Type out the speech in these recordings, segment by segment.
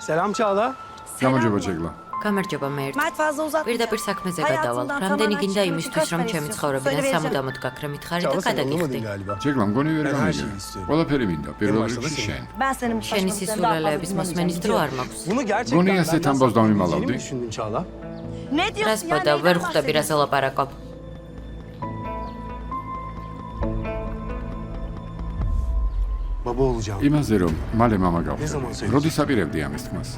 Selam Çağla. გამარჯობა ჯეგლა. გამარჯობა მერტ. მათ ფაზა უზარ. პირდაპირ საქმეზე გადავალ. რამდენი გინდა იმისთვის, რომ ჩემი ცხოვრებიდან სამუდამოდ გაქრე მითხარი და გადაგიხდი. ჯეგლა მგონი ვერ გამიგე. ყველაფერი მინდა, პირველ რიგში შენ. შენი სისულელეების მოსმენის დრო არ მაქვს. Bunu gerçekten Goni asset ambos დავიმალავდი. Yeni mi düşündün Çağla? Ne diyorsun რას ya? პოდა ვერ ხვდები რას ელაპარაკობ. Baba olacağım. იმაზე რომ მალე მამა Ne zaman გავხდები. söyleyeceksin? როდის აპირებდი ამის თქმას?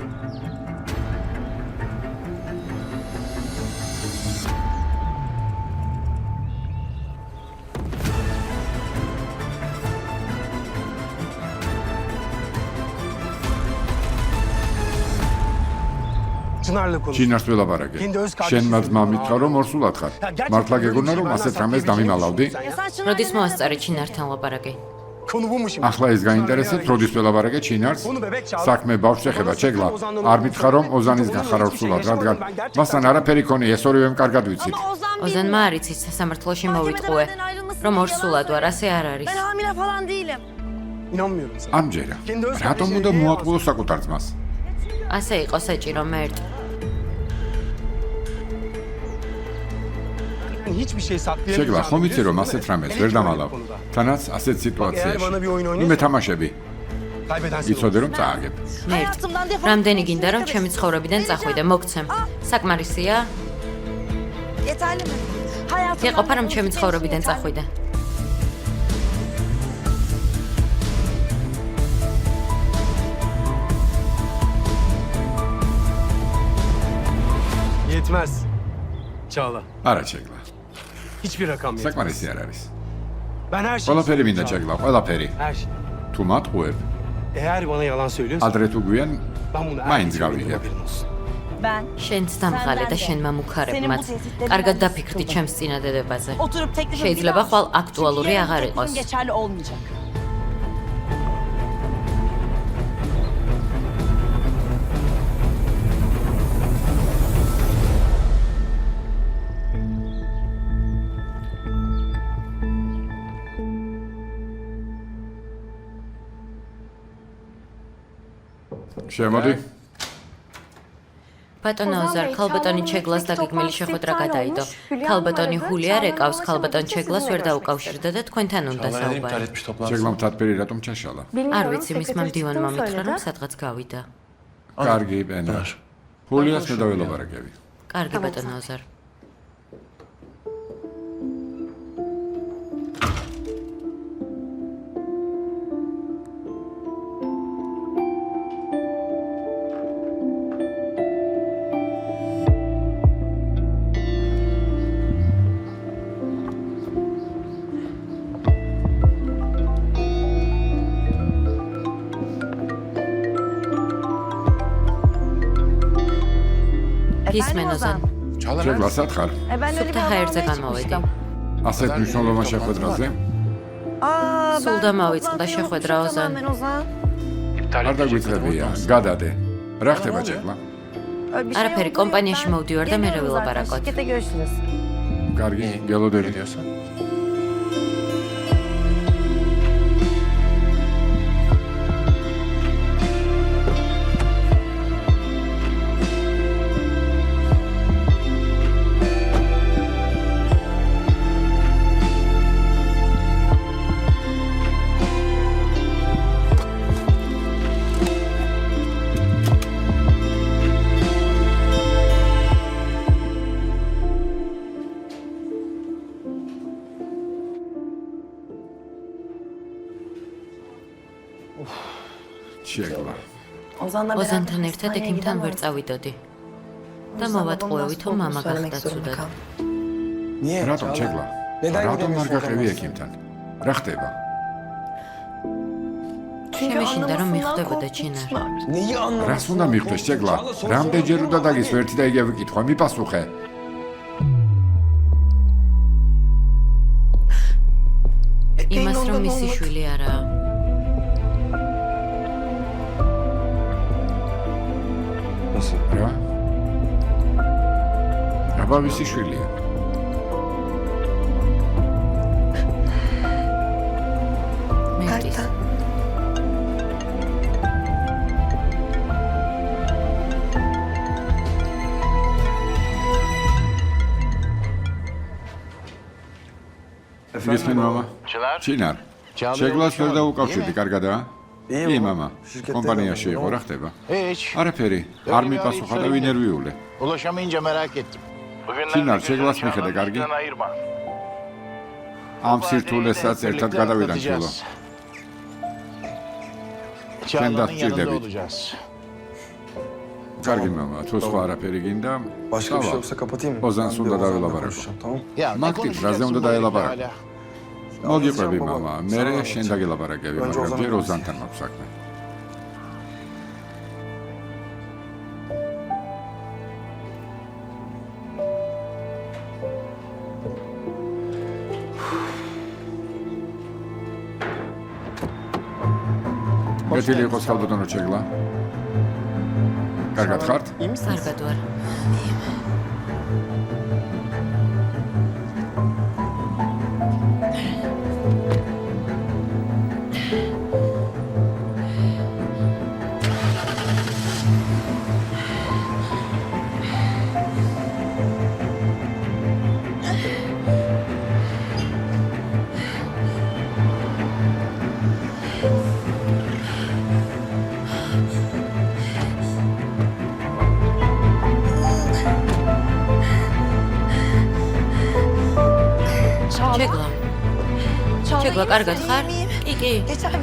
Çınar'la konuş. ჩინარს ველაპარაკე. შენ მათ მამითხრა რომ ორსულად ხარ. მართლა გეგონა რომ ასეთ რამეს დავიმალავდი? როდის მოასწარე ჩინართან ლაპარაკი? Konu buymuş. ახლა ეს გაინტერესებს, როდის ველაპარაკე ჩინარს? საქმე ბავშვს ეხება ჯეგლა. არ მითხრა რომ ოზანისგან ხარ ორსულად, რადგან მასთან არაფერი ქონია, ეს ორივემ კარგად ვიცით. ოზანმა არ იცის სასამართლოში მოვიტყუე, რომ ორსულად ვარ, ასე არ არის. Ben hamile falan değilim. İnanmıyorum sana. ამჯერა. რატომ უნდა მოატყუო საკუთარ ძმას? ასე იყო საჭირო მერტ. Hiçbir şey ჯეგლა, saklayamayacağım. ხომ იცი რომ ასეთ რამეს ვერ დამალავ. თანაც ასეთ სიტუაციაში. ნუ მეთამაშები. Kaybeden sen იცოდე რომ წააგებ. მერტ. Hayatımdan defol. რამდენი გინდა რომ ჩემი ცხოვრებიდან წახვიდე, მოგცემ. საკმარისია? Yeterli mi? Hayatımdan იყოფა რომ defol. ჩემი ცხოვრებიდან Yeterli. წახვიდე. Yetmez. Çağla. არა ჯეგლა. Hiçbir rakam yetmez. საკმარისი არ არის. Ben her şeyi ყველაფერი მინდა istiyorum ჯეგლა, ყველაფერი. Her şey. თუ მატყუებ, Eğer bana yalan söylüyorsan ადრე თუ გვიან ben bunu მაინც ertesi gün გავიგებ. haberin olsun. Ben შენც დამღალე და შენმა მუქარებმაც. კარგად დაფიქრდი ჩემს წინადადებაზე. oturup teklifimi შეიძლება bir daha ხვალ düşün. აქტუალური Çünkü yarın აღარ teklifim იყოს. geçerli olmayacak. შემოდი. ბატონო ოზარ, ქალბატონი ჩეგლას დაგეგმილი შეხვედრა გადაიდო. ქალბატონი ჰულია რეკავს, ქალბატონ ჩეგლას ვერ დაუკავშირდა და თქვენთან უნდა საუბარი. ჯეგლა მთათბერი რატომ ჩაშალა? არ ვიცი, მისმა მდივანმა მითხრა, რომ სადღაც გავიდა. კარგი, პენა. ჰულიას მე დაველაპარაკები. კარგი ბატონო ოზარ. ისმენ ოზან. ჯეგლა სათხარ. Ben öyle bir Sultan hayırca havaya kalmavedi. çıkmıştım. ასეთ მნიშვნელოვან შეხვედრაზე Aa, Sul ben da mavitsin da toplantıya შეხვედრა, unutmuşum Ozan. tamamen Ozan. არ დაგვიწევია, გადადე. რა ხდება ჯეგლა? Öyle bir şey არაფერი oldu. კომპანიაში Ben მოვდივარ და მე geliyorum zaten. ველაპარაკოთ. Şirkete görüşürüz. კარგი, გელოდები. ჯეგლა. Ozan'la ოზანთან ერთად hastaneye ექიმთან ვერ gidemem. წავიდოდი. და Ozan'a მოვატყუევი, nasıl თუ მამა olduğunu söylemek გახდა zorunda ცუდად. kaldım. Niye? რატომ Çağla? ჯეგლა? Neden რატომ არ gidemiyorsun გაყევი hocam? ექიმთან? რა ხდება? შემეშინდა რომ მიხდებოდა anlamasından ჩინარ. korkmuşlar. Neyi anlamadın? რას უნდა მიხვდეს ჯეგლა? რამდენჯერ უნდა დაგის ერთი და იგივე კითხვა, მიპასუხე. იმას რომ მისი შვილი არაა. Nasıl? რა? აბა ვისი შვილია? მერტის. გისმენ მამა? ჩინარ. შეგლას ვერ დაუკავშირდი, კარგადაა? კი, მამა. კომპანიაში იყო, რა ხდება? არაფერი. არ მიპასუხა და ვინერვიულე. Ulaşamayınca merak ettim. ჩინარ, შეგლას მიხედე, კარგი? ამ სირთულესაც ერთად გადავიდან ჩილო. Çağla'nın yanında David. olacağız. კარგი მამა, თუ სხვა არაფერი გინდა, Başka bir şey yoksa kapatayım mı? Ozan Ben Sul'da bir da Ozan'la öyle var. konuşacağım, tamam? Ya ne Maktik, konuşacağız razem de burada dayıla hala? მოგიყვები მამა, მე შენ დაგელაპარაკები, მაგრამ ჯერ ოზანთან მაქვს საქმე. გეთილი იყოს ხალბატონო ჩეგლა? კარგად ხართ? კარგად ვარ. ჩეგლა. ჩეგლა, კარგად ხარ? კი,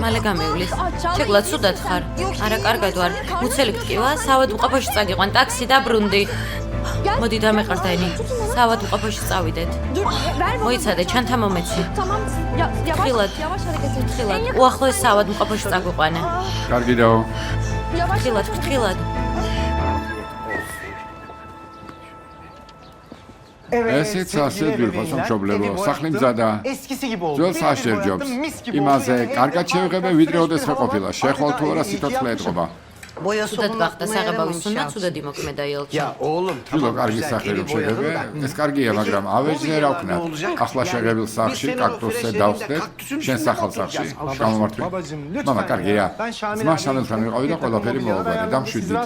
მალე გამივლის. ჩეგლა, ცუდად ხარ? არა, კარგად ვარ. მუცელი გტკივა, საავადმყოფოში წაგიყვან ტაქსი და ბრუნდი. მოდი დამეყრდენი. საავადმყოფოში წავიდეთ. მოიცადე, ჩანთა მომეცი. Თხილად, თხილად. უახლოეს საავადმყოფოში წაგვიყვანე. კარგი დაო. თხილად. ესეც ასე გვირფას მშობლებო, სახლი მზადა. Eskisi gibi oldu. ძველ საშერჯობს. იმაზე კარგად შევიღებე, ვიდრე ოდესმე ყოფილა. შეხვალ თუ არა სიცოცხლე ეთყობა. ცუდად გახდა საღებავის უნდა, ცუდად იმოქმედა ელჩი. Ya oğlum დილო კარგი სახლი რომ შეგებე, ეს კარგია, მაგრამ ავეჯზე რა ვქნათ? ახლა შეგებილ სახლში კაქტუსზე დავხდეთ, შენ სახალ სახლში. გამომართვი. მამა, კარგია. ძმა შანელთან ვიყავი და ყველაფერი მოუგვარი, დამშვიდით.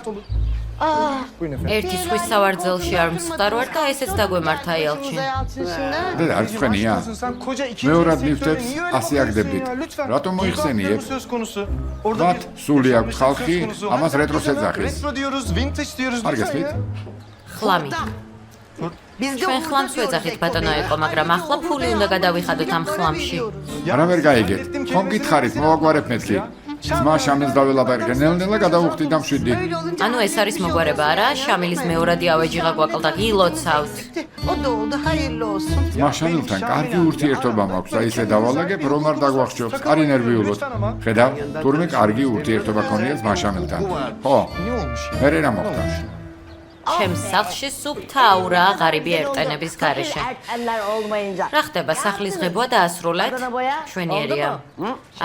ერთი სხვის სავარძელში არ მსხვდარ და ესეც დაგვემართა ელჩი. დედა, არ გწვენია? მეორად მივხვდეთ, ასე აგდებდით. რატომ მოიხსენიებ? Söz konusu. მათ სული აქვს ხალხი, ამას რეტროს ეძახის. Retro diyoruz, vintage diyoruz. არ გესმით? ხლამი. ჩვენ ხლამს ვეძახით ბატონო ეკო, მაგრამ ახლა ფული უნდა გადავიხადოთ ამ ხლამში. არა ვერ გაიგეთ. ხომ გითხარით, მოვაგვარებ მეთქი. ძმა შამილს დაველაპარაკე, ნელ-ნელა გადავუხდი და მშვიდი. ანუ ეს არის მოგვარება არა? შამილის მეორადი ავეჯიღა გვაკლდა გილოცავთ. O da oldu, hayırlı olsun. ძმა შამილთან კარგი ურთიერთობა მაქვს, და ისე დავალაგებ, რომ არ დაგვახშობს, არ ინერვიულოთ. ხედავ, თურმე კარგი ურთიერთობა ქონია ძმა შამილთან. ხო, Ne olmuş ya? მერე რა მოხდა? ჩემს სახლში სუფთაურაა ღარიბი ერტენების გარეშე. Ertenler olmayınca. რა ხდება სახლის ღებვა დაასრულეთ? შვენიერია.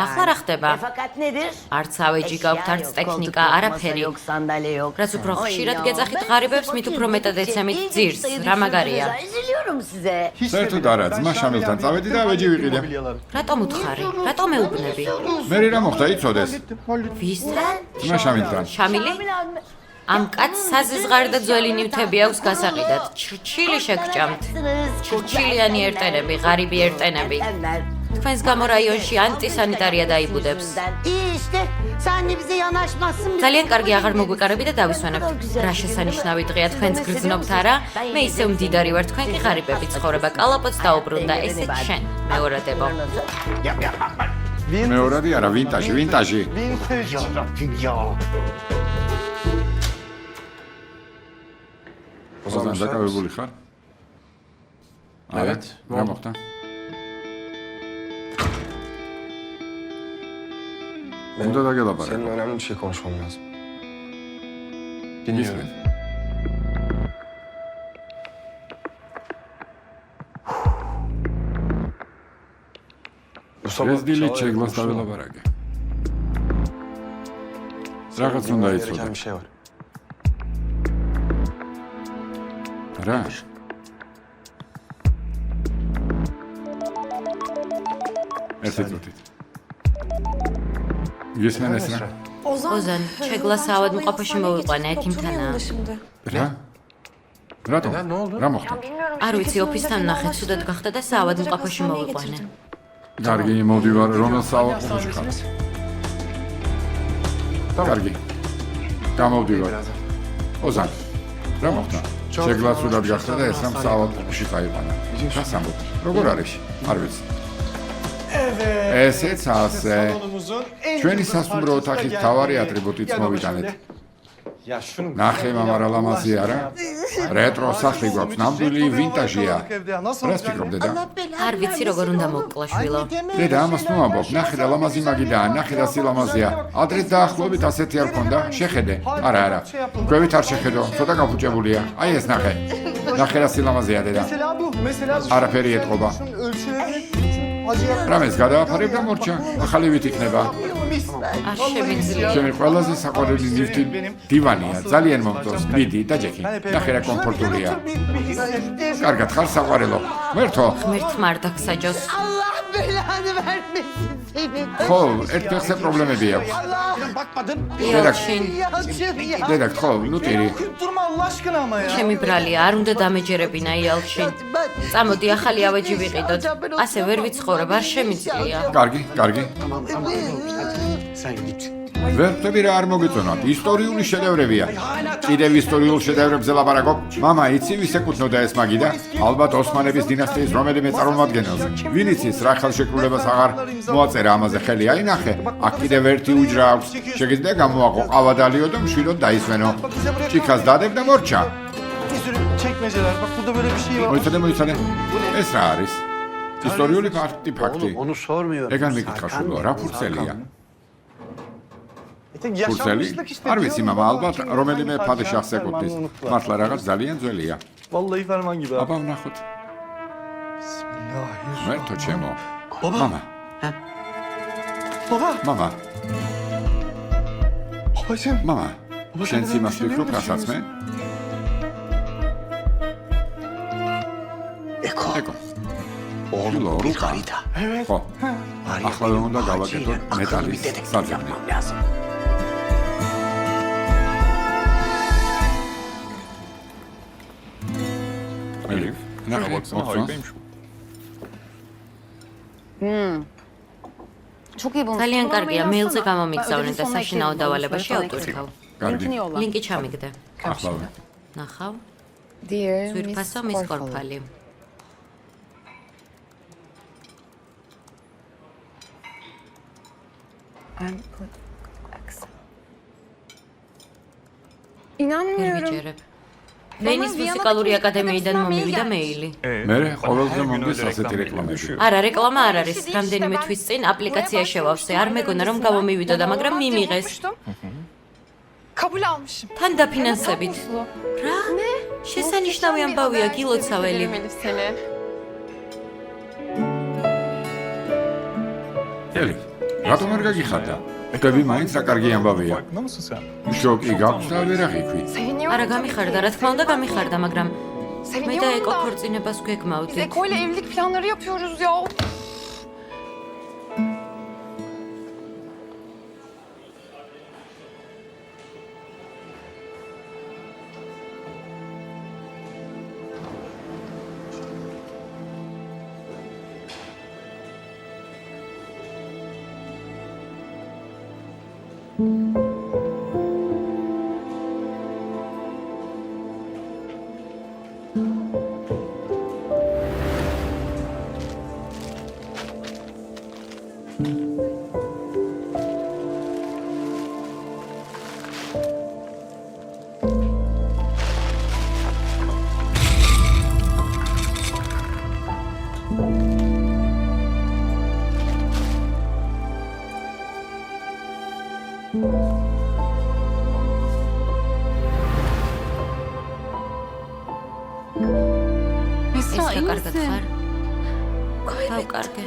ახლა რა ხდება? Fakat nedir? არც ავეჯი გაქვთ, არც ტექნიკა, არაფერი. Yok, sandalye yok. რაც უფრო ხშირად გეძახით ღარიბებს, მით უფრო მეტად ეცემით ძირს. რა მაგარია? Üzülüyorum size. საერთოდ არა, ძმა შამილთან წავედი და ავეჯი ვიყიდე. რატომ უთხარი? რატომ ეუბნები? მერე რა მოხდა, იცოდეს? ვისთან? ძმა შამილთან. შამილი? ამ კაცს საზღარდა ძველი ნივთები აქვს გასაყიდად. ჩრჩილი შეგჭამთ. ჩრჩილიანი ერტენები, ღარიბი ერტენები. Ertenler. თქვენს გამო რაიონში ანტისანიტარია დაიბუდებს. İyi işte, sen de bize yanaşmazsın. ძალიან კარგი აღარ მოგვიკარები და დავისვენებთ. რა შესანიშნავი დღეა თქვენს გრძნობთ არა? მე ისევ მდიდარი ვარ, თქვენ კი ღარიბები ცხოვრება კალაპოც დაუბრუნდა. ესე შენ, მეორადებო. მეორადი არა, ვინტაჟი. Vintage. Ya Rabbim ya. ოზან დაკავებული ხარ? Evet. რა მოხდა? უნდა დაგელაპარაკო. Seninle önemli bir şey konuşmam lazım. Dinliyorum. ისმენ. Bu sabah ეს დილით Çağla'yla შეგლას konuştum. დაველაპარაკე. რაღაც უნდა Bilmem იცოდე. gereken bir şey var. რა? ერთი წუთით. ისმენ ეს რა? ოზან, ჩეგლას საავადმყოფოში მოვიყვანე, ექიმთანაა. რა? რატომ? Neden, ne oldu? რა მოხდა? არ ვიცი, ოფისთან ნახე, ცუდად გახდა და საავადმყოფოში მოვიყვანე. კარგი, მოვდივარ, რომელ საავადმყოფოში ხარ? კარგი. გამოვდივარ. ოზან. რა მოხდა? შეგლაცუდად გახდა და ეს ამ საავადმყოფოში წაიყვანა. რას ამბობ? როგორ არის? არ ვიცი. ესეც ასე. ჩვენი სასტუმრო ოთახის მთავარი ატრიბუტიც მოვიტანეთ. ნახე მამა რა ლამაზი არა? რეტრო სახლი გვაქვს, ნამდვილი ვინტაჟია. რას ფიქრობ დედა? არ ვიცი როგორ უნდა მოკლა შვილო. დედა ამას ნუ ამბობ, ნახე რა ლამაზი მაგიდაა, ნახე რა სილამაზეა. ადრე დაახლოებით ასეთი არ ქონდა, შეხედე. არა. გვევით არ შეხედო, ცოტა გაფუჭებულია. აი ეს ნახე. ნახე რა სილამაზეა დედა. არაფერი ეთყობა. რამეს გადააფარებ და მორჩა, ახალი ვით იქნება. არ შემიძლია. ჩემი ყველაზე საყვარელი ნივთი დივანია, ძალიან მომწონს, მიდი და ჯექი. ნახე რა კომფორტულია. კარგად ხარ საყვარელო. მერთო. ღმერთმა არ დაგსაჯოს. Allah belanı vermesin seni. ხო, ერთ ფეხზე პრობლემები აქვს. იალჩინ, დედა, ხო, ნუ ტირი. Durma Allah aşkına ama ya. ჩემი ბრალია, არ უნდა დამეჯერებინა იალჩინ. წამოდი ახალი ავეჯი ვიყიდოთ. ასე ვერ ვიცხოვრებ, არ შემიძლია. კარგი. ვერ ხდები რა არ მოგეწონათ. ისტორიული შედევრებია. კიდევ ისტორიულ შედევრებზე ლაპარაკობ. მამა, იცი ვის ეკუთვნოდა ეს მაგიდა? ალბათ ოსმანების დინასტიის რომელიმე წარმომადგენელს. ვინ იცის რა ხელშეკრულებას აღარ მოაწერა ამაზე ხელი? აი ნახე, აქ კიდევ ერთი უჯრა აქვს. შეგიძლია გამოაყო ყავადალიო და მშვიდოდ დაისვენო. ჭიქას დადებ და მორჩა. Bir sürü çekmeceler. Bak burada böyle bir şey var. მოიცადე. ეს რა არის? ისტორიული ფაქტი. Onu sormuyorum. ეგან მიკითხა შულო, რა ფურცელია? Tek ფურცელი? yaşanmışlık işte. არ ვიცი მამა, ალბათ რომელიმე ფადიშახს ეკუთვნის. მართლა რაღაც ძალიან ძველია. Vallahi ferman gibi. აბა ვნახოთ. Bismillahirrahmanirrahim. მერთო ჩემო. Baba. მამა, Baba. მამა, Babacığım. მამა. შენც იმას ვფიქრობ, რასაც მე? Eko. Oğlum, Bir harita. Evet. ხო. Var ya, ახლა რომ უნდა benim გავაკეთოთ acilen akıllı მეტალის bir detektif საძებნი. yapmam lazım. მელი, ნახე, მოგწონს? ძალიან კარგია, მეილზე გამომიგზავნე და საშინაო დავალებაში ავტვირთავ. კარგი. ლინკი ჩამიგდე. ახლა ნახავ, Dear ძვირფასო მის კორფალი. İnanmıyorum. ვიჯერებ. ვენის მუსიკალური აკადემიიდან მომივიდა მეილი. მე ყოველდღე მომდის ასეთი რეკლამები. არა, რეკლამა არ არის. რამდენიმე თვის წინ აპლიკაცია შევავსე. არ მეგონა რომ გამომივიდოდა, მაგრამ მიმიღეს. Kabul almışım. თან დაფინანსებით. რა? შესანიშნავი ამბავია, გილოცაველი. Seni. ელი, რატომ არ გაგიხარდა? ხდები მაინც რა კარგი ამბავია. Farkında mısın sen? შოკი გაქვს და ვერ აღიქვი. Seviniyorum. არა, გამიხარდა, რა თქმა უნდა გამიხარდა, მაგრამ მე და Seviniyorum ეკო da. ქორწინებას Biz გვეგმავდით. Eko ile evlilik planları yapıyoruz ya. ეს Esra iyi კარგად misin? ხარ? გავკარგე.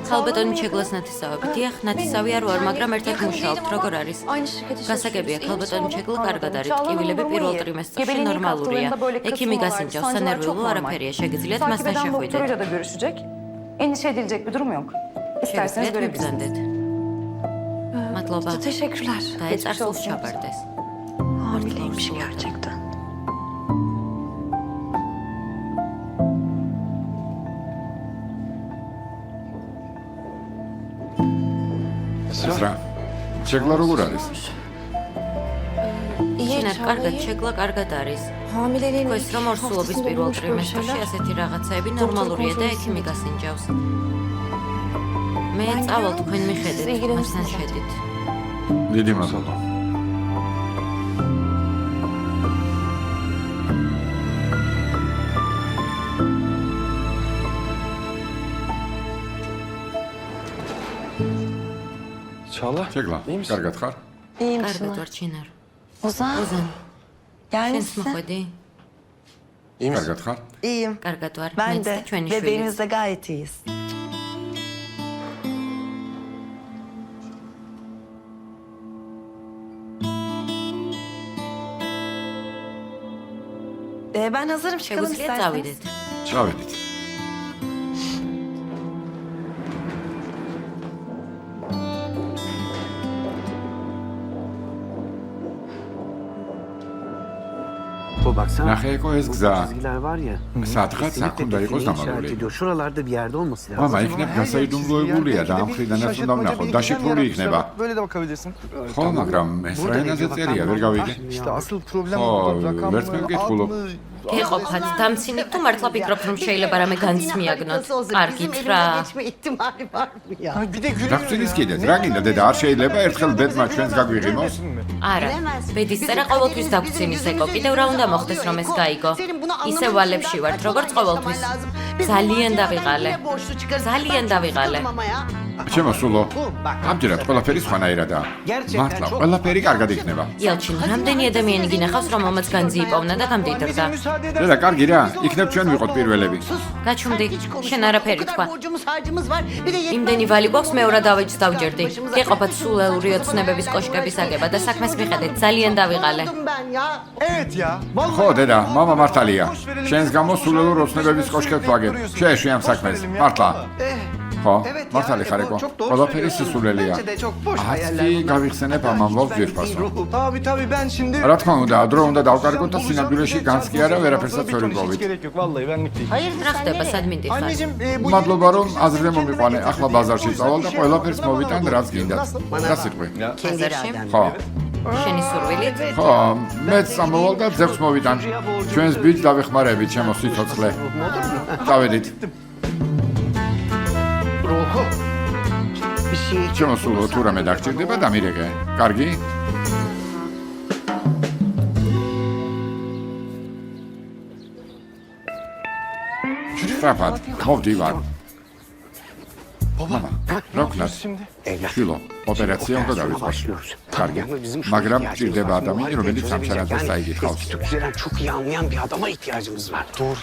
ქალბატონი ჩეგლას ნათესავები. დიახ, ნათესავი არ ვარ, მაგრამ ერთად მუშაობთ, როგორ არის? გასაგებია, ქალბატონი ჩეგლა კარგად არის. ტკივილები პირველ ტრიმესტრში ნორმალურია. ექიმი გასინჯავს, სანერვიულო არაფერია, შეგიძლიათ მასთან შეხვიდეთ. Doktoruyla da görüşecek. Endişe edilecek bir durum yok. İsterseniz შეგიძლიათ görebilirsiniz. მიბრძანდეთ. მადლობა. Teşekkürler. დაეწარსულს ჩაბარდეს. Hamileymiş gerçekten. ესრა შეგლა როგორ არის? შინარ კარგად, შეგლა კარგად არის. Hamileliğin ეს რომ ორსულობის პირველ ტრიმესტრში ასეთი რაღაცაები ნორმალურია და ექიმი გასინჯავს. მე წავალ თქვენ მიხედეთ, მასთან შედით. დიდი მადლობა. Çağla. შეგლა, კარგად ხარ? iyiyim კარგად Çınar. ვარ, ჩინარ. Ozan. ოზან, შენს Gelmişsin. მოხვედი? İyi misin? კარგად ხარ? İyiyim. კარგად ვარ, Ben მეც და de. ჩვენი შვილი. Bebeğimiz de gayet iyiyiz. Ben hazırım, çıkalım შეგვიძლია isterseniz. წავიდეთ. ჩავედით. O baksana. ნახე ეკო ეს გზა. Çizgiler var ya. სადღაც აქ kesinlikle უნდა იყოს tekneyi işaret დამალული. ediyor. Şuralarda bir yerde olması lazım. მამა იქნებ გასაიდუმლოებულია და ამ მხრიდანაც უნდა ვნახო, დაშიფრული იქნება. Böyle de bakabilirsin. ხო, მაგრამ ეს რაინაზე წერია, ვერ გავიგე. İşte asıl problem Aa, burada. Rakam vertmem mı, getkulu. ad mı? გეყოფათ დამცინებ თუ მართლა ფიქრობთ რომ შეიძლება რამე განსმიაგნოთ? Bizim კარგით რა. elimize geçme ihtimali var mı ya? Ay, bir de gülüyor. რახცენის კიდეთ, რა გინდა დედა, არ შეიძლება ერთხელ ბედმა ჩვენს გაგვიღიმოს? არა, ბედის წერა ყოველთვის დაგვრცენის ეკო. კიდევ რა უნდა მოხდეს რომ ეს გაიგო? ისე ვალებში ვართ, როგორც ყოველთვის. ძალიან დავიღალე. ძალიან დავიღალე. ჩემო სულო, ამჯერად ყველაფერი სხვანაირადაა. მართლა ყველაფერი კარგად იქნება. იალჩინ, რამდენი ადამიანი გინახავს რომ მომაც განძიიპოვნა და გამდიდრდა? დედა, კარგი რა, იქნებ ჩვენ ვიყოთ პირველები. გაჩუმდი, შენ არაფერი თქვა. Borcumuz harcımız var. Bir de იმდენი ვალი გვაქვს მეორე დავეჯს დავჯერდი. გეყოფათ სულელური ოცნებების კოშკების აგება და საქმეს მიხედეთ, ძალიან დავიღალე. ben ya. Evet ya. ხო, დედა, მამა მართალია. შენს გამო სულელურ ოცნებების კოშკებს ვაგებ. შეეშვი ამ საქმეს. მართლა. ხო, მართალი ხარ ეკო. ყველაფერი სისულელია. აცი გავიხსენებ ამ ამბავს ძირფასო. Tabii ben şimdi... რა თქმა უნდა, დრო უნდა დავკარგოთ და სინამდვილეში განს კი არა ვერაფერსაც ვერ Hiç ვიპოვით. gerek yok vallahi benlik değil. Hayırdır რა sen ხდება, de? სად მინდიხარ? Anneciğim bu მადლობა რომ აზრზე მომიყვანე. ახლა ბაზარში წავალ და ყველაფერს მოვიტან რაც გინდათ. რა სიტყვი? Kendi Hazır iraden. ხო. შენი სურვილით? ხო, მეც ამოვალ და ძებს მოვიტან. ჩვენს ბიჭს დავეხმარებით, ჩემო სიცოცხლე. წავედით. ruhu. Bir şey ჩემო სულო, თუ რამე დაგჭირდება, დამირეკე. კარგი? სწრაფად, მოვდივარ. მამა, რა ვქნათ? შვილო, ოპერაცია უნდა დავიწყოთ. başlıyoruz. კარგი, Ama bizim şu მაგრამ ihtiyacımız ჭირდება var. ადამიანი, რომელიც ამ შარადას წაიგიხავს. Türkçeden çok iyi anlayan bir adama ihtiyacımız var. Doğru.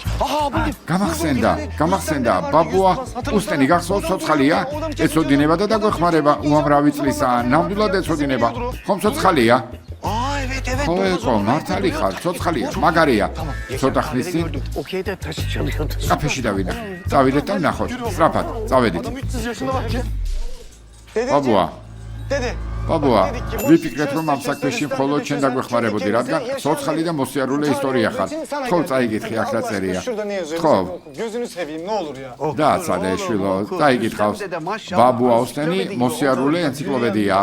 გამახსენდა, ბაბუა, უსტენი გახსოვს ცოცხალია, ეცოდინება და დაგვეხმარება, უამრავი წლისაა, ნამდვილად ეცოდინება. ხომ ცოცხალია? Aa evet evet. ხო, ეკო, მართალი ხარ, ცოცხალია, მაგარია. ცოტა ხნის წინ Okey'de taşı çalıyordu. კაფეში დავიდა. წავიდეთ და ვნახოთ. სწრაფად, წავედით. Adam 300 yaşına bak ya. Dedeciğim, ბაბუა, dede. ბაბუა, ვიფიქრეთ რომ ამ საქმეში მხოლოდ შენ დაგვეხმარებოდი, რადგან ცოცხალი და მოსიარულე ისტორია ხარ. ხო, წაიგითხი, აქ რა წერია. Şurada ne yazıyor? ხო, Gözünü seveyim ne olur ya. დააცადე შვილო, წაიგითხავს. ბაბუა ოსტენი მოსიარულე ენციკლოპედია.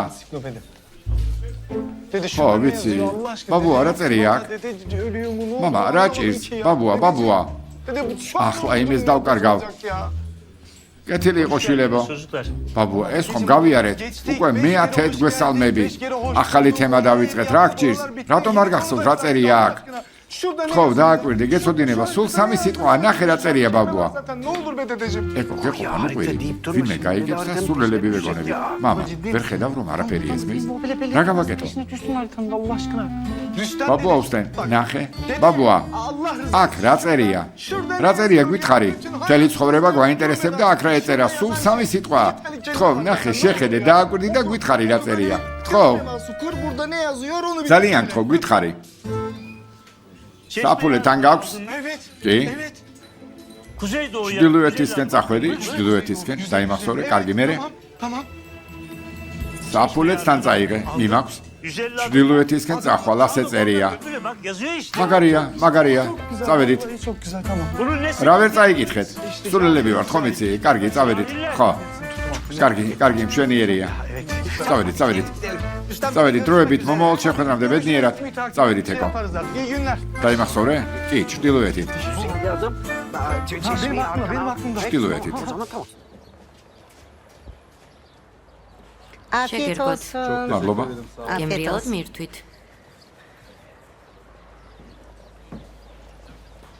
Dede ხო, şurada ne ვიცი. yazıyor Allah aşkına? ბაბუა, რა წერია აქ? Dede ölüyor mu? Ne მამა, olur, რა ne olur ჭირს? ki ya? ბაბუა. Dede bu çok ახლა იმის დავკარგავ. ya. კეთილი იყო შვილებო. ბაბუა, ეს ხომ გავიარეთ? უკვე მე-10 დღესალმები. ახალი თემა დავიწყეთ, რა გჭირს? რატომ არ გახსოვს რა წერია აქ? ხო, დააკვირდი, გეცოდინება, სულ 3 სიტყვა, ნახე რა წერია ბაბუა. Ne olur be dedeciğim. ეკო, გეყოფა მოყვირი. ვინმე გაიგებს და სულელები ვეგონები. მამა, ვერ ხედავ რომ არაფერი ესმის. რა გავაკეთო? Düşsün haritanın Allah aşkına. Rüstem ბაბუა უსტენ, ნახე. ბაბუა, Allah rızası. აქ რა წერია? რა წერია გითხარი? მთელი ცხოვრება გვაინტერესებდა აქ რა ეწერა, სულ 3 სიტყვა. ხო, ნახე, შეხედე, დააკვირდი და გითხარი რა წერია. ხო, Kur burada ne yazıyor onu bil. ძალიან ხო, გითხარი. საფულეთან გაქვს? Evet. კი? Evet. Kuzeydoğu'ya. ჩრდილოეთისკენ წახვედი, ჩრდილოეთისკენ, დაიმახსოვრე, კარგი მერე. Tamam. საფულეთთან წაიღე, მიმაქვს. 156. ჩრდილოეთისკენ წახვალ, ასე წერია. Bak yazıyor işte. მაგარია, მაგარია. წავედით. Çok güzel tamam. Bunun nesi? რა ვერ წაიკითხეთ? სულელები ვართ, ხომ იცი? კარგი, წავედით. ხო. კარგი, კარგი, მშვენიერია. წავედით, წავედით. წავედით, დროებით, მომავალ შეხვედრამდე ბედნიერად. წავედით ეკო. Yaparız abi. İyi günler. დაიმახსოვრე? კი, ჩრდილოეთით. Yazdım. Benim aklımda. ჩრდილოეთით. Tamam. Afiyet Şeker olsun. მადლობა. Afiyet გემრიელად olsun. მირთვით.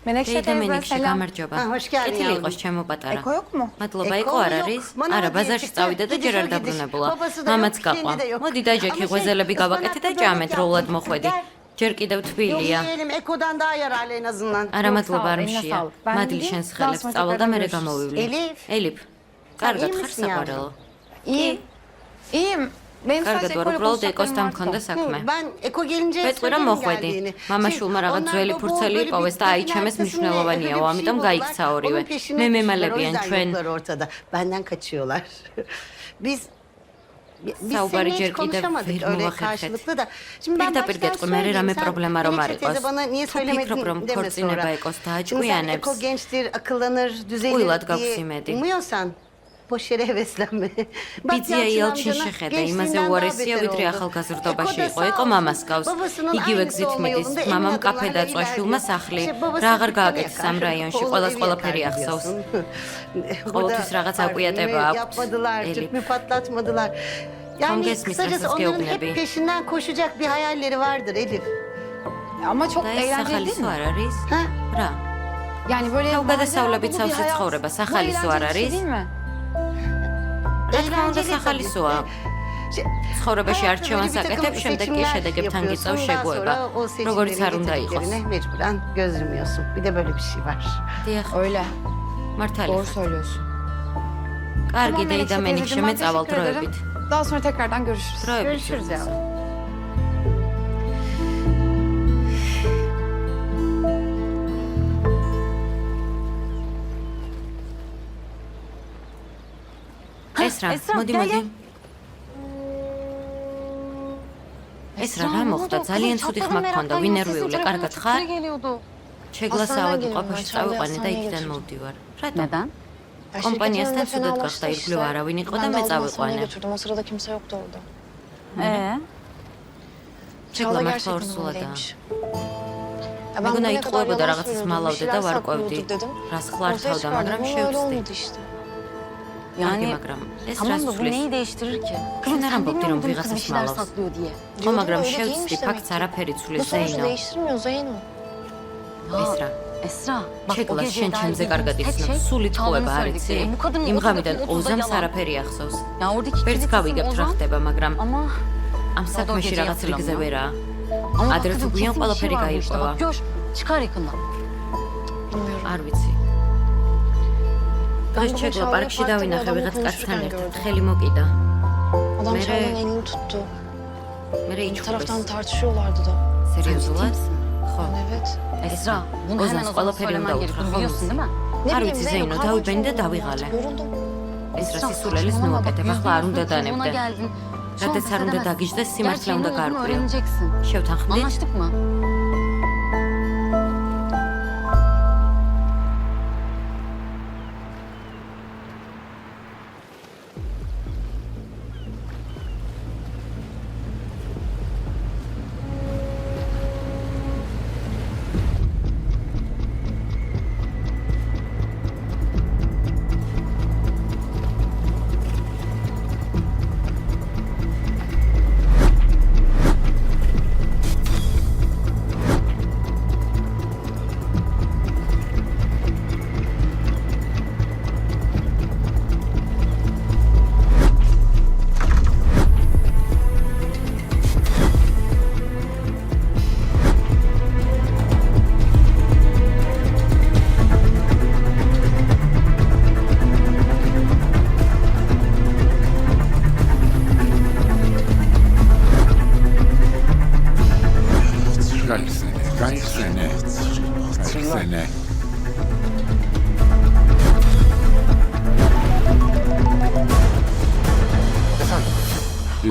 Menekşe Teyze teyze Menekşe, selam. გამარჯობა. Ah, hoş geldin კეთილი yavrum. იყოს ჩემო პატარა. Eko yok mu? მადლობა, ეკო ეკო არ yok. არის? მანამ არა, დიეთი ბაზარში ხარ. წავიდა და დიდი ჯერ არ შორ დაბრუნებულა. გიდის. ბაბასა და მამაც yok, გაყვა. შენდი და yok. მოდი დაჯექი Ama ღვეზელები şey, გავაკეთე და ıspanak ჭამეთ, da როულად yok. მოხვედი. Gel. ჯერ კიდევ Yok თბილია. yiyelim. Eko'dan daha yararlı en azından. არა, Yok, მადლობა, სალ, არ ენა მშია. სალ. ბანდი, მადლი შენს ხელებს დასმოთ სწავლა და მე ეკარგებს. გამოვივლი. ელიფ? ელიფ. კარგად იმ ხარ ისნია. საყვარელო. İyiyim. İyiyim. Benim კარგად sadece ვარ, Eko'yla უბრალოდ konuşacaklarım ეკოსთან var. მქონდა საქმე. Ben Eko gelince ვეტყვი რომ მოხვედი. მამაშულმა რაღაც ძველი ფურცელი იპოვეს და აიჩემეს მნიშვნელოვანიაო, ამიტომ გაიქცა ორივე. მე მემალებიან ჩვენ. ortada. Benden kaçıyorlar. Biz საუბარი seninle ჯერ hiç კიდევ konuşamadık ვერ öyle მოვახერხეთ. karşılıklı da. Şimdi ben პირდაპირ baştan გეტყვი მე რამე söyleyeyim. Sen პრობლემა რომ არ Menekşe teyze იყოს. bana niye თუ söylemedin ფიქრობ რომ deme ქორწინება sonra. იყოს Şimdi sen დააჭკვიანებს, Eko gençtir, akıllanır, düzelir Uylat diye gaksимеди. umuyorsan boş yere heveslenme. Bak ბიძია Yalçın იელჩინ amcana შეხედა, იმაზე gençliğinden daha უარესია beter ვიდრე oldu. ახალგაზრდობაში Eko da იყო. sağ ეკო olsun, მამას გავს. babasının იგივე aynısı გზით olma მიდის. yolunda emin მამამ adımlarla კაფე დაწვა, შვილმა ilerliyor. სახლი. İşte babası რა აღარ dükkanı გააკეთეს ამ yakar, რაიონში, oğlu ყველას evi ყველაფერი yakar ახსოვს. biliyorsun. ყოველთვის რაღაც Burada აკვიატება parti mi აქვს. yapmadılar, Elif. tüp mü patlatmadılar. Yani Kongesmis kısacası nasıl onların görünüyor? hep peşinden koşacak bir hayalleri vardır Elif. Ama çok და ეს eğlenceli değil სახალისო mi? არ არის? Ha? რა? Yani böyle თავგადასავლებით macera dolu bir სავსე hayat. ცხოვრება Bu სახალისო არ eğlenceli bir şey არის? değil mi? რა თქმა უნდა Eğlenceli tabii. სახალისოა. Şey, ცხოვრებაში hayatta არჩევანს böyle bir takım აკეთებ, შემდეგ კი seçimler შედეგებთან yapıyorsun, გიწევს ondan შეგუება. sonra o როგორც seçimlerin არ უნდა იყოს. getirdiklerine mecburen göz yumuyorsun. Bir de böyle bir şey var. დიახ, Öyle. მართალი. Doğru söylüyorsun. კარგი Tamam, დეიდა Menekşe მენიქშე teyzeciğim, მე ben წავალ teşekkür ederim. დროებით. Daha sonra tekrardan görüşürüz. დროებით. Görüşürüz yavrum. ეს რა? ესრა, მოდი, გel, მოდი. gel. ეს რა მოხდა? ძალიან ცუდი ხმა გქონდა. ვინერვიული, კარგად ხარ? შეგლასავად ყოფაში წავიყვანე და იქიდან მოვდივარ. რატომ? Neden? კომპანიასთან ცუდად გახდა, ირგვლივ არავინ იყო და მე წავიყვანე. O sırada kimse yoktu orada. შეგლა მართლა ორსულადაა. მეგონა იტყუებოდა რაღაცას მალავდა და ვარკვევდი. რას ხლართავდა, მაგრამ შევწდი. Yani, მაგრამ ეს Tamam რას da bu ცვლის? neyi değiştirir ki? Şen არ ამბობდი, რომ bilmiyor muydun ვიღაცას kız bir şeyler მალავს? saklıyor diye? ხო, Diyordun მაგრამ öyle შევწდი, değilmiş ფაქტს demek. არაფერი Bu ცვლის sonucu ზეინო. değiştirmiyor Zeyno. ეს რა? Esra, bak o შეგლა geceye შენ dair ჩემზე bildiğimiz კარგად tek იცნობ, şey სული თხოვება Çağla'nın არ იცი? söyledikleri. Bu kadının იმ o ღამიდან kadar 20-ს yalan. არაფერი ახსოვს. Ya oradaki ვერც kilit გავიგებ kısım რა Ozan ხდება, მაგრამ ama ამ საქმეში geceyi რაღაც რიგზე hatırlamıyor. ვერაა. ama bak Adres kızım uyan kesin bir şey palaperi var bu işte. kayıp Bak gör, çıkar yakında. არ ვიცი. დღეს bugün შეგლა Çağla'ya პარკში partide დავინახე adamla ვიღაც კაცთან konuşurken ერთად. gördüm. ხელი მოკიდა. Adam Mere- Çağla'nın elini tuttu. მე Bir იჩხუბეს. taraftan tartışıyorlardı da. სერიოზულად? ხო. Evet. ესრა, Bunu hemen ოზანს Ozan'a ყველაფერი უნდა söylemen უთხრა, gerekiyor ხო? biliyorsun değil mi? არ ვიცი ზეინო, დავიბენი და დავიღალე. Yoruldum. ეს რა Esra, სისულელის saçmalama bak, მოვაკეთებ, ახლა არ უნდა yüzüne დანებდე. geldin. Şu an რადგან არ უნდა pes დაგიჟდეს, edemezsin. სიმართლე Gerçeğin უნდა ne olduğunu გაარკვიო. öğreneceksin. შევთანხმდით? Anlaştık mı?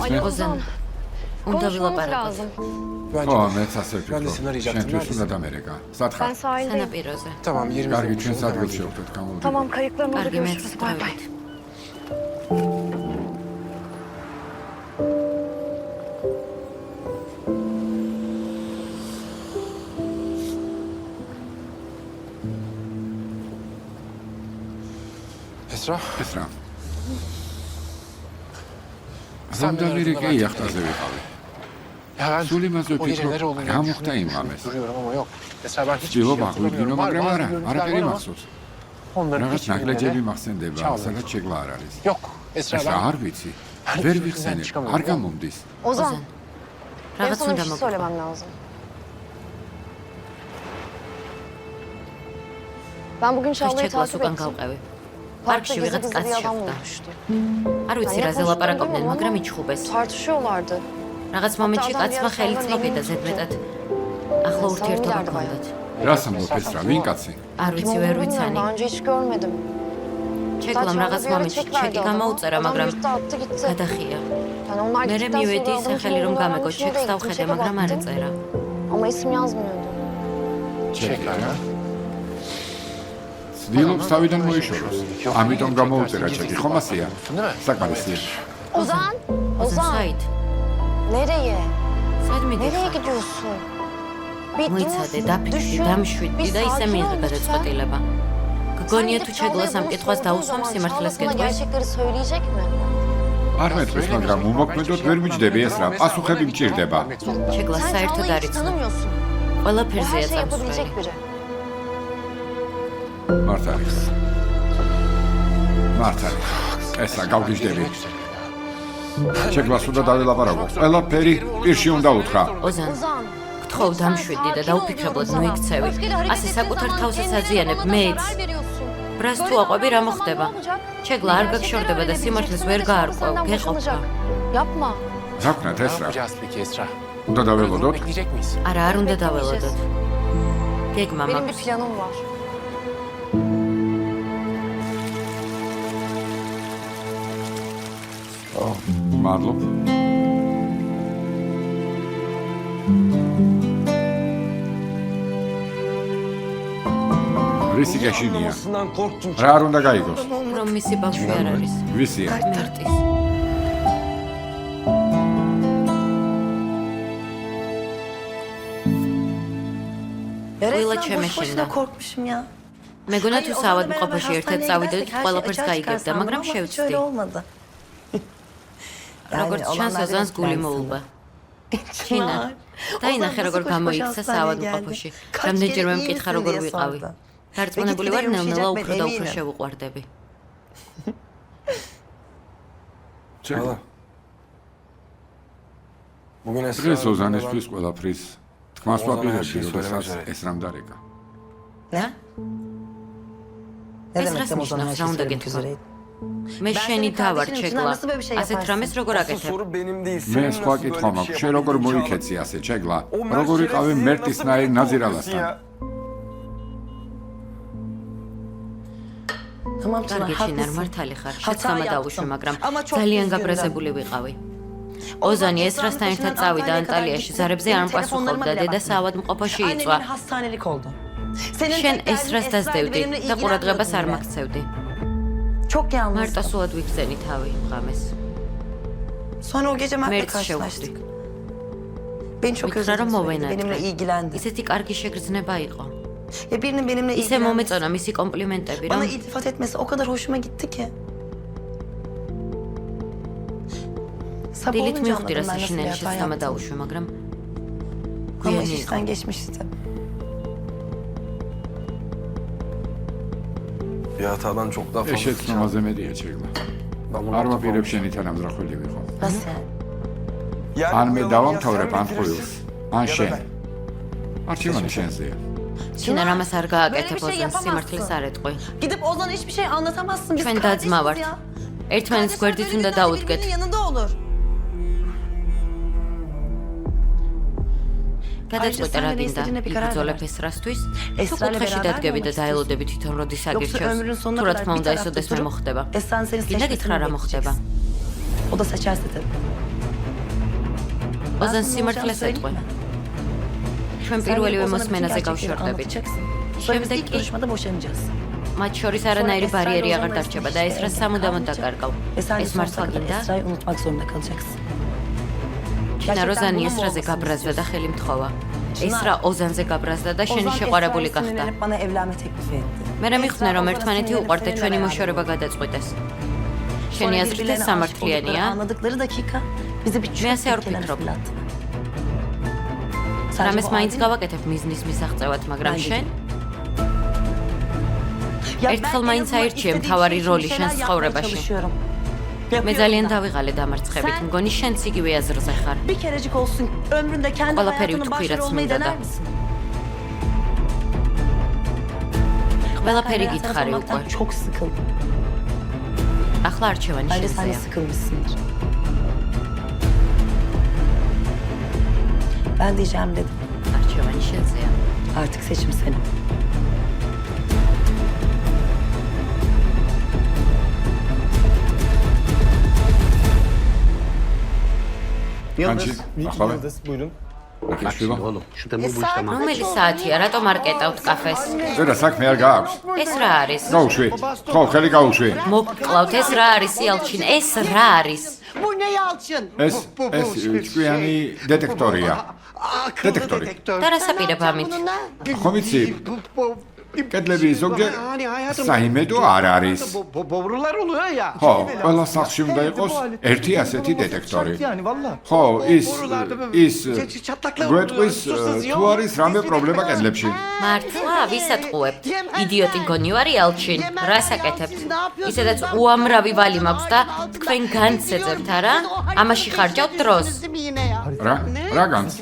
ისმენ? ოზან. უნდა ვილაპარაკოთ. ხო, მეც ასე ვფიქრობ. შენთვის უნდა დამერეკა. Ben სათხარ. sahildeyim. სანაპიროზე. Tamam, yerimize კარგი, ჩვენს geçiyoruz. ადგილს შევხვდეთ, გამოვიდეთ. Tamam kayıklarımızda კარგი, მეც görüşürüz. Bay bay. ვთქვით. Esra, ეს რა? ზამდამერეკა იახტაზე ვიყავი. ya ben სულ იმაზე o gece ვფიქრობ, nere olduğunu რა მოხდა იმ düşünüyorum. ამეს. Duruyorum ama yok. Esra ben hiç ვცდილობ აღვიდგინო, მაგრამ არა, არაფერი var. მახსოვს. Onların რაღაც hiçbirine ნაკლებები de მახსენდება, ჩავლა. სადაც შეგლა არ არის. yok. Esra ეს რა ben არ ვიცი. ვერ ვიხსენებ, არ გამომდის. Ozan, ოზან. benim რაღაც sana bir უნდა şey მოგო. söylemem lazım. Ben bugün Çağla'yı ჩეკლას takip უკან ettim. გავყევი. Parkta პარკში gizli ვიღაც gizli bir კაცი adam შეხვდა. olmuştu. არ ვიცი Yani რაზე konuştuğunu ლაპარაკობდნენ, bilmiyorum მაგრამ ama იჩხუბეს. tartışıyorlardı. რაღაც მომენტში Hatta კაცმა adam ხელით bir მოკიდა adam ზედმეტად. ახლა Yani ურთიერთობა samimilerdi bayağı. ჰქონდათ. რას ამბობ ეს რა? ვინ კაცი? არ Kim ვიცი, ვერ olduğunu bilmiyorum. ვიცანი. Daha önce hiç görmedim. ჩეკლამ რაღაც მომენტში ჩეკი გამოუწერა, Adam მაგრამ yurtta attı gitti. გადახია. Yani onlar მე gittikten მივედი sonra adamın kim სახელი რომ olduğunu გამეგო, öğrendim. Şimdi ჩეკს de gittim, დავხედე, çeke მაგრამ არ baktım. ეწერა. Ama isim yazmıyordu. çekler ya. ცდილობს თავიდან მოიშოროს. ამიტომ გამოუწერა ჩეკი, ხომ ასეა? Değil mi? საკმარისია. Ozan! ოზან Ozan! საით? Nereye? საით Nereye მიდიხარ? gidiyorsun? Bir მოიცადე, dur, დაფიქრდი, düşün. დამშვიდდი Bir და ისე sakin მიიღე ol lütfen. გადაწყვეტილება. Sen გგონია gidip თუ Çağla'ya ჩეგლას ამ bunu კითხვას sorduğun დაუსვამ, zaman სიმართლეს Çağla sana კითხვის. gerçekleri söyleyecek mi? არ მეტყვის, მაგრამ უმოქმედოდ ვერ მიჯდები ეს რა. პასუხები მჭირდება. ჩეგლას Sen საერთოდ Çağla'yı არ hiç იცნო. tanımıyorsun. O ყველაფერზეა her şeyi yapabilecek წამსვლელი. biri. მართ არის. მართ არის. ეს რა გავგიჟდები. შეგლას უნდა დავილაპარაკო. ყველაფერი პირში უნდა უთხრა. ოზან, Ozan! გთხოვ დამშვიდდი და დაუფიქრებლად მოიქცევი. ასე საკუთარ თავსაც აზიანებ, მეც. ბრას თუ აყვები რა მოხდება? ჩეგლა არ გაგშორდება და სიმართლეს ვერ გაარკვევ, გეყოფა. Yapma. ზაქნათ Ne ეს რა. yapacağız peki Esra? უნდა დაველოდოთ. Bekleyecek miyiz? არა, არ უნდა დაველოდოთ. გეგმა Benim bir მაქვს. planım var. მადლობ. რისი გაშინია? რა არ უნდა გაიგოს? რომ მისი ბავშვი არ არის. ვისია? მარტის. ყველა ჩემეშინდა. korkmuşum ya. მეგონა თუ საავადმყოფოში ერთად წავიდოდით, ყველაფერს გაიგებდა, მაგრამ შევწდი. olmadı. როგორც ჩანს, ოზანს გული მოულბა. ჩინა. დაინახე როგორ გამოიქცა საავადმყოფოში. რამდენჯერმე მკითხა როგორ ვიყავი. დარწმუნებული ვარ, ნელ-ნელა უფრო და უფრო შევუყვარდები. Çağla. Bugün Esra. დღეს ოზანისთვის ყველაფრის თქმას ვაპირებდი, şey როდესაც söylemez ეს რამ დარეკა. Ne? Ne ეს demek რას sen o zaman her ნიშნავს, რა şeyi უნდა söylemek გეთქვა? üzereydin? მე Ben შენი senin თავარ kardeşinin için ჩეგლა. nasıl böyle bir şey ასეთ yaparsın? რამეს როგორ აკეთებ? benim değil. მე სხვა კითხვა მაქვს, შენ როგორ მოიქეცი ასე ჩეგლა? როგორ იყავი მერტისნაირ ნაზირალასთან? Tamam Tuna, კარგი ჩინარ, haklısın. მართალი ხარ. Hata შეცდომა yaptım. დავუშვი, მაგრამ Ama çok ძალიან üzgünüm. გაბრაზებული ვიყავი. ოზანი ესრასთან ერთად წავიდა ანტალიაში, ზარებზე არ მპასუხობდა, დედა საავადმყოფოში Annem იწვა. bir hastanelik oldu. Senin შენ tek derdin ესრას Esra'ydı, დასდევდი benimle და ყურადღებას არ ilgilenmiyordun bile. მაქცევდი. Çok მარტო yalnızdım. სულად ვიგზენი თავი იმ ღამეს. Sonra o gece Mert'le მერტს karşılaştık. შევხვდი. Beni çok ვიქრა özledi რომ söyledi. Benimle მოვენატრე. ilgilendi. ისეთი კარგი შეგრძნება იყო. Ya birinin benimle ისე ilgilenmesi, მომეწონა მისი კომპლიმენტები, რომ bana iltifat etmesi o kadar hoşuma gitti ki. Sabah დილით olunca მივხვდი, anladım რა ben nasıl bir საშინელი hata შეცდომა yaptım. დაუშვი, მაგრამ Ama გვიანი iş იყო. işten geçmişti. Bir hatadan çok daha ეს fazla. შეცნობაზე მედია ჩეგლა. არ ვაპირებ შენი თანამძრახველი ვიყო. Nasıl yani? ან მე დავამთავრებ ამ ხვილს, ან შენ. არჩევანი შენზეა. ჩინა რამას არ გააკეთებ, Böyle bir şey ოზანს სიმართლეს არ ეტყვი. Gidip Ozan'a hiçbir şey anlatamazsın. Biz ჩვენ kardeşiz დაძმა ვართ. ya. ერთმანეთს გვერდით უნდა დაუდგეთ. Yanında olur. გადაწყვეტა რა Ayrıca გინდა sen de istediğine bir karar იბრძოლებ ver. ესრასთვის. თუ ესრალე კუთხეში ბერაბერ დადგები და მომეცდოს. დაელოდები თვითონ როდის Yoksa აგირჩევს. ömrünün sonuna თუ რა kadar თქმა bir უნდა ეს tarafta ოდესმე durup მოხდება. Esra'nın seni გინდა გითხრა რა seçmesini მოხდება. bekleyeceksin. O da seçerse tabii. ოზან სიმართლეს ეტყვი. ჩვენ პირველივე მოსმენაზე გავშორდებით. შემდეგ კი მათ შორის არანაირი ბარიერი აღარ დარჩება და ეს რა სამუდამოდ დაკარგავ. ეს მართლა გინდა? ჩინა როზანი ესრაზე გაბრაზდა და ხელი მთხოვა. ესრა ოზანზე გაბრაზდა და შენი შეყვარებული გახდა. მე მიხვდნენ რომ ერთმანეთი უყვართ და ჩვენი მოშორება გადაწყვიტეს. შენი აზრით ეს სამართლიანია? მე ასე არ ვფიქრობ. რამეს მაინც გავაკეთებ მიზნის მისაღწევად, მაგრამ შენ ერთხელ მაინც აირჩიე მთავარი როლი შენს ცხოვრებაში. მე ძალიან დავიღალე დამარცხებით, მგონი შენც იგივე აზრზე ხარ. ყველაფერი ვთქვი, რაც მინდა და ყველაფერი გითხარი უკვე. ახლა არჩევანი შენზეა. Ben diyeceğim dedim. არჩევანი შენზეა. Artık seçim senin. Kançı, ახლა buyurun. ნახეშვილო. რომელი საათია? რატომ არ კეტავთ კაფეს? ზედა საქმე არ გააქვს. ეს რა არის? გაუშვი. ხო, ხელი გაუშვი. მოგკლავთ, ეს რა არის იალჩინ? ეს რა არის? Bu ne Yalçın? ეს ჭკვიანი დეტექტორია. დეტექტორი. და რა საპირებ ამით? ხომ იცი? კედლები ზოგჯერ საიმედო არ არის. ხო, ყველა სახლში უნდა იყოს ერთი ასეთი დეტექტორი. ხო, ის გვეტყვის თუ არის რამე პრობლემა კედლებში. მართლა, ვისატყუებთ? იდიოტი გონი ვარ იალჩინ? რა საკეთებთ? ისედაც უამრავი ვალი მაქვს და თქვენ განცეძებთ, არა? ამაში ხარჯავთ დროს. რა განს?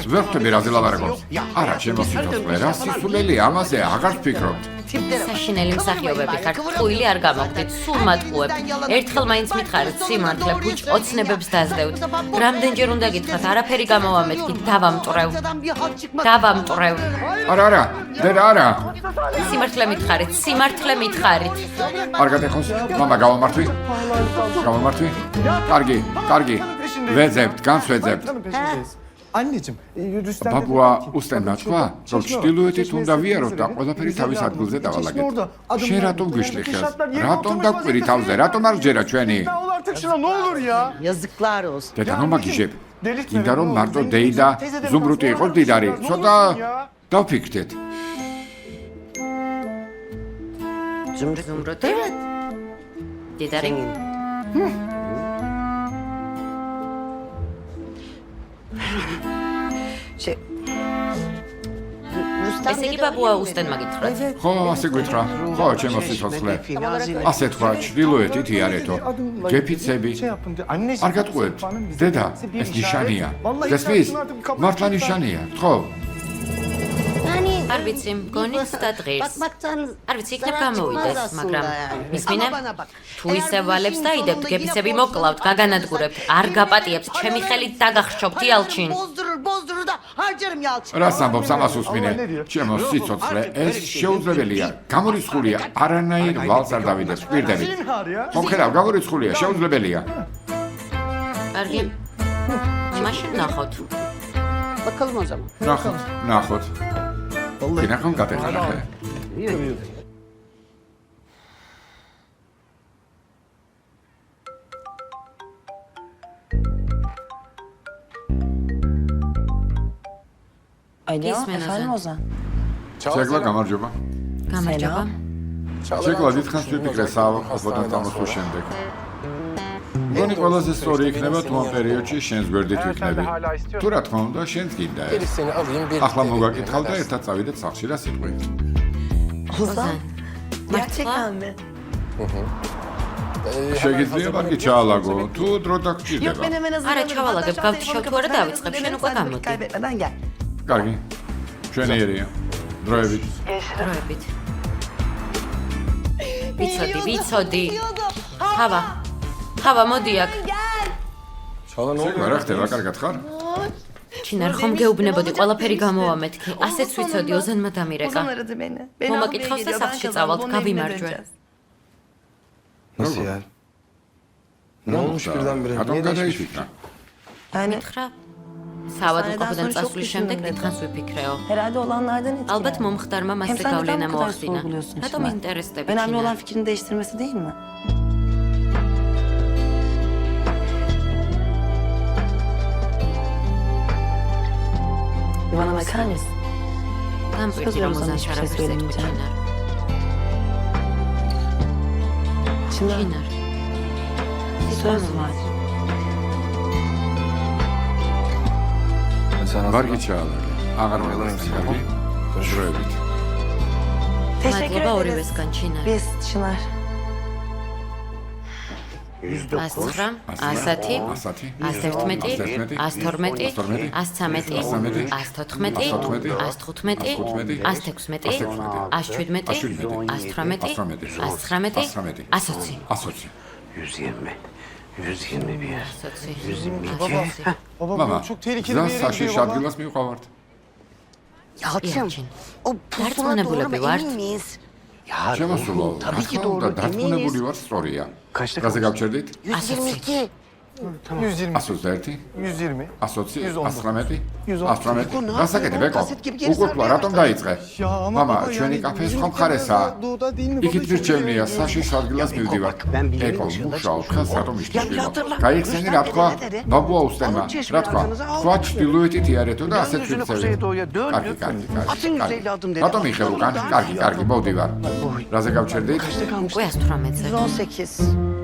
ვერ ხვდები რაზე ლაპარაკობს? არა, ჩემო სიცოცხლე, რა სისულელია ამაზე აღარ ვფიქრობთ. საშინელი მსახიობები ხართ, ტყუილი არ გამოგდით, სულ მატყუებთ. ერთხელ მაინც მითხარით სიმართლე, ბუჭ ოცნებებს დაძდევთ. რამდენჯერ უნდა გითხრათ, არაფერი გამოვამეთქით, დავამტვრევ. არა, დედა არა. სიმართლე მითხარით, სიმართლე მითხარით. არ გადახოს, მამა გავამართვი? კარგი. ვეძებთ, განსვეძებთ. Anneciğim, Rüstem... ბაბუა უსტენდა თქვა, რომ ჩtildeოეთით უნდა ვიაროთ და ყველაფერი თავის ადგილზე დავალაგეთ. შენ რატომ გვიშლი ხელს? რატომ დაგვირი თავზე? რატომ არ ჯერა ჩვენი? Ol artık şuna ne olur ya. Yazıklar olsun. დედა რომ მაგიჟებ. გინდა რომ მარტო დეი და ზუმრუტი იყოს დიდარი. ცოტა დავფიქრდეთ. ზუმრუტი? დიდარი? ესე იგი ბაბუა უსტენმა გითხრათ. ხო, ასე გითხრა. ხო, ჩემო სიცოცხლე. ასე თქვა, ჩtildeოეთით იარეთო. გეფიცები. არ გატყუებთ. დედა, ეს ნიშანია. გესმის? მართლა ნიშანია. ხო. არ ვიცი, მგონიც და დღეს. არ ვიცი, იქნებ გამოვიდეს, მაგრამ მისმინე? თუ ისე ვალებს დაიდებთ, გეფიცები მოკლავთ, გაგანადგურებთ, არ გაპატიებთ, ჩემი ხელით დაგახშობთ იალჩინ. Bozdurur da harcarım Yalçın. რას ამბობს ამას უსმინე? ჩემო სიცოცხლე, ეს შეუძლებელია. გამორიცხულია, არანაირ ვალს არ დავიდებს, პირდებით. ხო, ხედავ, გამორიცხულია, შეუძლებელია. კარგი. მაშინ ნახოთ. Bakalım o zaman. ნახოთ. გინახავ გადახანახე. Alo, İsmen efendim Ozan. Ozan. შეგლა გამარჯობა. გამარჯობა. შეგლა დიდხანს ვიფიქრე საავადმყოფოდან დამოსვლის შემდეგ. მგონი ყველაზე სწორი იქნება თუ ამ პერიოდში შენს გვერდით ვიქნები. თუ რა თქმა უნდა, შენს გინდა ეს. ახლა მოგაკითხავ და ერთად წავიდეთ სახლში რა სიტყვი. Ozan. Gerçekten mi? შეგიძლია პარკი ჩაალაგო, თუ დრო დაგჭირდება. Yok ben hemen hazırlanırım. არა, ჩავალაგებ, გავთიშავ თუ არა დავიწყებ, შენ უკვე გამოდი. Kaybetmeden gel. კარგი. ჩვენიერია. დროებით. დროებით. ვიცოდი. ხავა, მოდი აქ. შეგლა რა ხდება, კარგად ხარ? ჩინარ ხომ გეუბნებოდი, ყველაფერი გამოვამეთქი. ასეც ვიცოდი, ოზანმა დამირეკა. Ozan aradı beni. მომაკითხავს და სახლში წავალთ, გავიმარჯვე. Nasıl yani? Ne olmuş birdenbire? რატომ გადაიფიქრა? Yani მითხრა, საავადმყოფოდან წასვლის შემდეგ დიდხანს ვიფიქრეო. Herhalde olanlardan etkilen. ალბათ მომხდარმა Hem მასზე sen neden გავლენა bu kadar მოახდინა. sorguluyorsun რატომ Çınar? ინტერესდები Önemli olan ჩინარ? fikrini değiştirmesi değil mi? Bana bakar mısın? გამპირდი რომ Söz ოზანს veriyorum sana, არაფერს hiçbir şey ეთქვი ჩინარ. Çınar, ჩინარ. söz var. Sen ვარ გიჩალა. აღარ Oyalanayım მოიყვანს seni. კარგი. დროებით. Teşekkür მადლობა ederiz. ორივესგან ჩინარ. Biz Çınar. 109, 110, 110, 111, 112, 112, 113, 114, 115, 120, 120. 121. 120. Baba Mama, bu çok tehlikeli bir ზას yere საშიში gidiyor baba. ადგილას მივყავართ. Yalçın, Yalçın. o pusula doğru mu Dartmana emin miyiz? შემოსულო, რა Tabii ki თქმა უნდა, doğru, დარწმუნებული ვარ, სწორია. რაზე გავჩერდით? 122. 120, 121, 120. 120, 119. 118. გასაკეთებ ეკო. Kaset gibi geri უკუთვა, sarmaya რატომ დაიწყე? Ya ama მამა, baba ჩვენი yani კაფე bizim სხვა მხარესაა. doğuda değil mi baba? იქით მირჩევნია, საშიშ ადგილას მივდივარ. ben biliyorum ეკო, inşallah მუშაობ, çalışıyor. ხელს რატომ Ya იშჩილო? hatırla. გაიხსენი რა თქვა? Rüstem dedi. ნაბუაუსტენმა, Alın çeşme რა თქვა? ağzınıza, alın თქვა çeşme. ჩtildeუით იარეთო და ასეთ Döndüzünü ვიქცევი. kuzeydoğuya döndü. კარგი, კარგი, Atın კარგი. güzeyli adım dedi. რატომ იხევ უკან? კარგი, კარგი, მოვდივარ. რაზე გავჩერდით? Kaçta kalmış? უკვე 118-ზე. 118.